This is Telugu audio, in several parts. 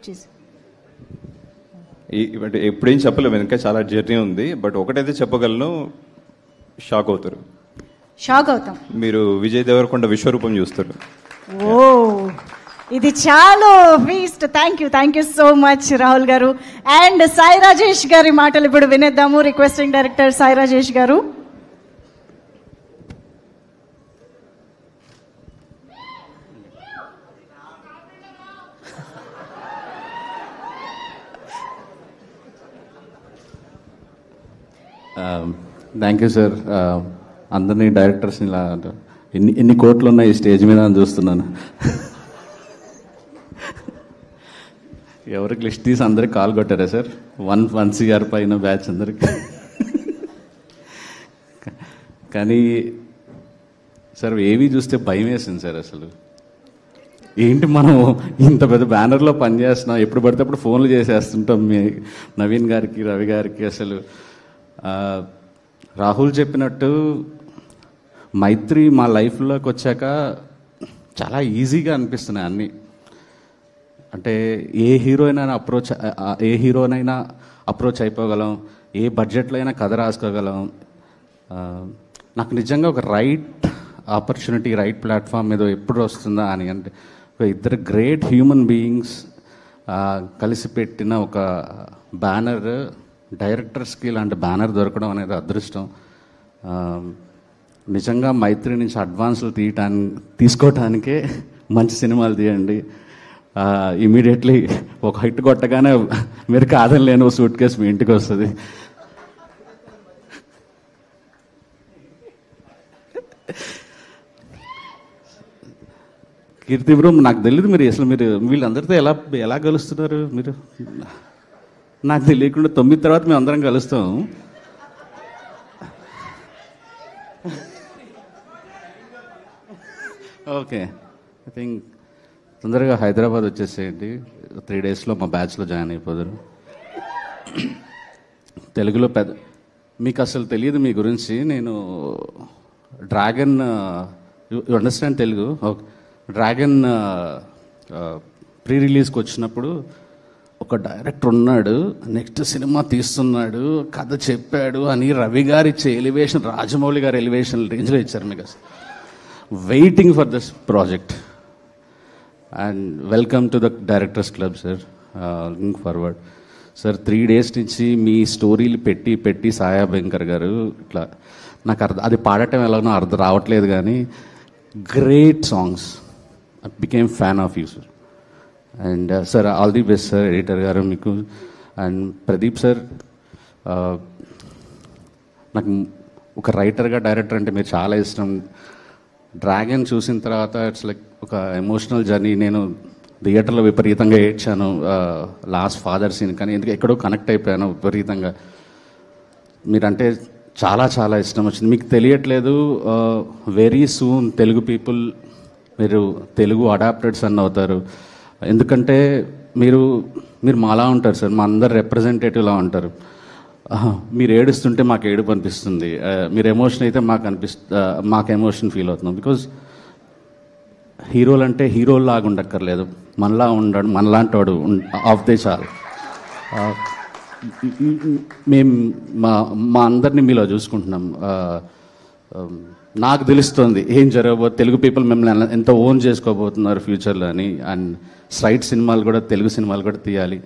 చేసి బట్ ఎప్పుడేం చెప్పలేము, ఇంకా చాలా జర్నీ ఉంది. బట్ ఒకటైతే చెప్పగలను, షాక్ అవుతారు. షాక్ అవుతాం. మీరు విజయ్ దేవరకొండ విశ్వరూపం చూస్తారు. ఓ, ఇది చాలా feast. Thank you so much Rahul గారు. అండ్ సాయి రాజేష్ గారి మాటలు ఇప్పుడు వినేద్దాము. రిక్వెస్టింగ్ డైరెక్టర్ సాయి రాజేష్ గారు. Thank you sir. అందరినీ డైరెక్టర్స్ని ఇలా ఎన్ని కోట్లు ఉన్నాయి ఈ స్టేజ్ మీద అని చూస్తున్నాను. ఎవరికి లిస్ట్ తీసి అందరికి కాల్ కొట్టారా సార్? 1 CR పైన బ్యాచ్ అందరికి. కానీ సార్ ఏవి చూస్తే భయం వేసింది సార్. అసలు ఏంటి మనం ఇంత పెద్ద బ్యానర్లో పనిచేస్తున్నాం, ఎప్పుడు పడితే అప్పుడు ఫోన్లు చేసేస్తుంటాం మీ నవీన్ గారికి, రవి గారికి. అసలు రాహుల్ చెప్పినట్టు మైత్రి మా లైఫ్లోకి వచ్చాక చాలా ఈజీగా అనిపిస్తున్నాయి అన్నీ. అంటే ఏ హీరోనైనా అప్రోచ్ అయిపోగలం, ఏ బడ్జెట్లో అయినా కథ రాసుకోగలం. నాకు నిజంగా ఒక రైట్ ఆపర్చునిటీ, రైట్ ప్లాట్ఫామ్ మీద ఎప్పుడు వస్తుందా అని. అంటే ఇద్దరు గ్రేట్ హ్యూమన్ బీయింగ్స్ కలిసి పెట్టిన ఒక బ్యానర్, డైరెక్టర్స్కి ఇలాంటి బ్యానర్ దొరకడం అనేది అదృష్టం. నిజంగా మైత్రి నుంచి అడ్వాన్స్లు తీసుకోవటానికే మంచి సినిమాలు తీయండి. ఇమీడియట్లీ ఒక హిట్ కొట్టగానే మీరు కాదని లేని సూట్ కేసు మీ ఇంటికి వస్తుంది. కీర్తి బ్రో, నాకు తెలియదు మీరు అసలు వీళ్ళందరితో ఎలా కలుస్తున్నారు మీరు? నాకు తెలియకుండా 9 తర్వాత మేము అందరం కలుస్తాం. ఓకే, ఐ థింక్ తొందరగా హైదరాబాద్ వచ్చేసేయండి. 3 డేస్లో మా బ్యాచ్లో జాయిన్ అయిపోతారు. తెలుగులో మీకు అసలు తెలియదు మీ గురించి. నేను dragon, you understand Telugu? Okay. Dragon pre రిలీజ్కి వచ్చినప్పుడు ఒక డైరెక్టర్ ఉన్నాడు, నెక్స్ట్ సినిమా తీస్తున్నాడు, కథ చెప్పాడు అని రవి గారు ఇచ్చే ఎలివేషన్, రాజమౌళి గారి ఎలివేషన్ రేంజ్లో ఇచ్చారు మీకు. అసలు waiting for this project. And welcome to the directors club sir. Looking forward sir. 3 days నుంచి మీ స్టోరీలు పెట్టి సాయా భయంకర్ గారు ఇట్లా నాకు అది పాడటం ఎలానో అర్థం రావట్లేదు, కానీ great songs. I became fan of you sir. And sir all the best sir, editor గారు మీకు. అండ్ ప్రదీప్ సార్, నాకు ఒక రైటర్గా డైరెక్టర్ అంటే మీరు చాలా ఇష్టం. డ్రాగన్ చూసిన తర్వాత ఇట్స్ లైక్ ఒక ఎమోషనల్ జర్నీ. నేను థియేటర్లో విపరీతంగా ఏడ్చాను లాస్ట్ ఫాదర్ సీన్, కానీ ఎందుకు ఎక్కడో కనెక్ట్ అయిపోయాను విపరీతంగా. మీరంటే చాలా చాలా ఇష్టం వచ్చింది. మీకు తెలియట్లేదు, వెరీ సూన్ తెలుగు పీపుల్ మీరు తెలుగు అడాప్టెడ్స్ అన్న అవుతారు. ఎందుకంటే మీరు మాలా ఉంటారు సార్, మా అందరు రిప్రజెంటేటివ్లా ఉంటారు. మీరు ఏడుస్తుంటే మాకు ఏడుపు అనిపిస్తుంది, మీరు ఎమోషన్ అయితే మాకు ఎమోషన్ ఫీల్ అవుతున్నాం. బికాజ్ హీరోలు అంటే హీరోలాగా ఉండక్కర్లేదు, మనలాంటి వాడు ఆఫ్ దే చాలు. మేము మా అందరినీ మీలో చూసుకుంటున్నాం. నాకు తెలుస్తుంది ఏం జరగబోతుంది, తెలుగు పీపుల్ మిమ్మల్ని ఎంత ఓన్ చేసుకోబోతున్నారు ఫ్యూచర్లో అని. అండ్ స్ట్రైట్ సినిమాలు కూడా, తెలుగు సినిమాలు కూడా తీయాలి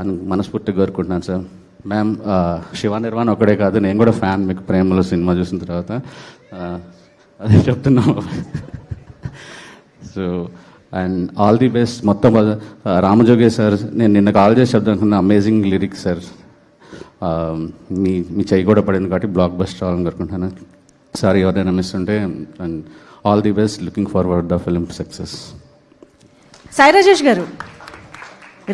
అని మనస్ఫూర్తిగా కోరుకుంటున్నాను సార్. మ్యామ్, శివ నిర్వాణ ఒకడే కాదు, నేను కూడా ఫ్యాన్ మీకు ప్రేమలో సినిమా చూసిన తర్వాత. అదే చెప్తున్నాం. So and all the best. మొత్తం రామజోగే సార్, నేను నిన్న కాల్ చేసి చెప్తాను, అమేజింగ్ లిరిక్స్ సార్. మీ చెయ్యి కూడా పడింది కాబట్టి బ్లాక్ బస్టర్ అవ్వాలని కోరుకుంటున్నాను. సారీ ఎవరైనా మిస్ ఉంటే. And all the best, looking forward the film success. Sai Rajesh గారు,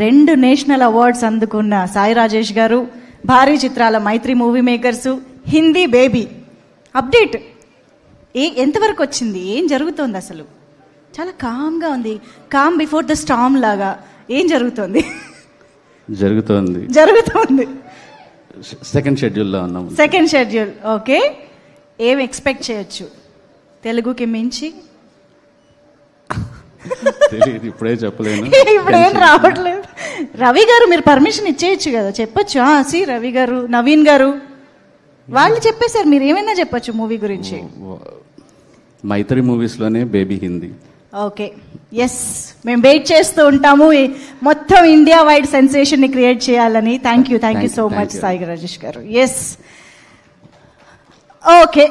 2 నేషనల్ అవార్డ్స్ అందుకున్న సాయి రాజేష్ గారు, భారీ చిత్రాల Mythri movie makers, Hindi baby update ఎంతవరకు వచ్చింది? ఏం జరుగుతోంది అసలు? చాలా కామ్గా ఉంది, కామ్ బిఫోర్ ద స్టామ్ లాగా. ఏం జరుగుతోంది? జరుగుతోంది. సెకండ్ షెడ్యూల్లో ఉన్నాం. Second schedule. ఓకే, ఏం ఎక్స్పెక్ట్ చేయొచ్చు తెలుగుకి మించి? తెలియదు, ఇప్పుడే చెప్పలేను. ఇప్పుడేం రావట్లేదు. రవి గారు మీరు పర్మిషన్ ఇచ్చేయచ్చు కదా, చెప్పొచ్చు. సి రవి గారు, నవీన్ గారు వాళ్ళు చెప్పేశారు, మీరు ఏమైనా చెప్పొచ్చు మూవీ గురించి. మైత్రి మూవీస్లోనే బేబీ హిందీ. ఓకే, ఎస్, మేము వెయిట్ చేస్తూ ఉంటాము మొత్తం ఇండియా వైడ్ సెన్సేషన్ ని క్రియేట్ చేయాలని. Thank you so much Sai Rajesh garu. Yes, okay.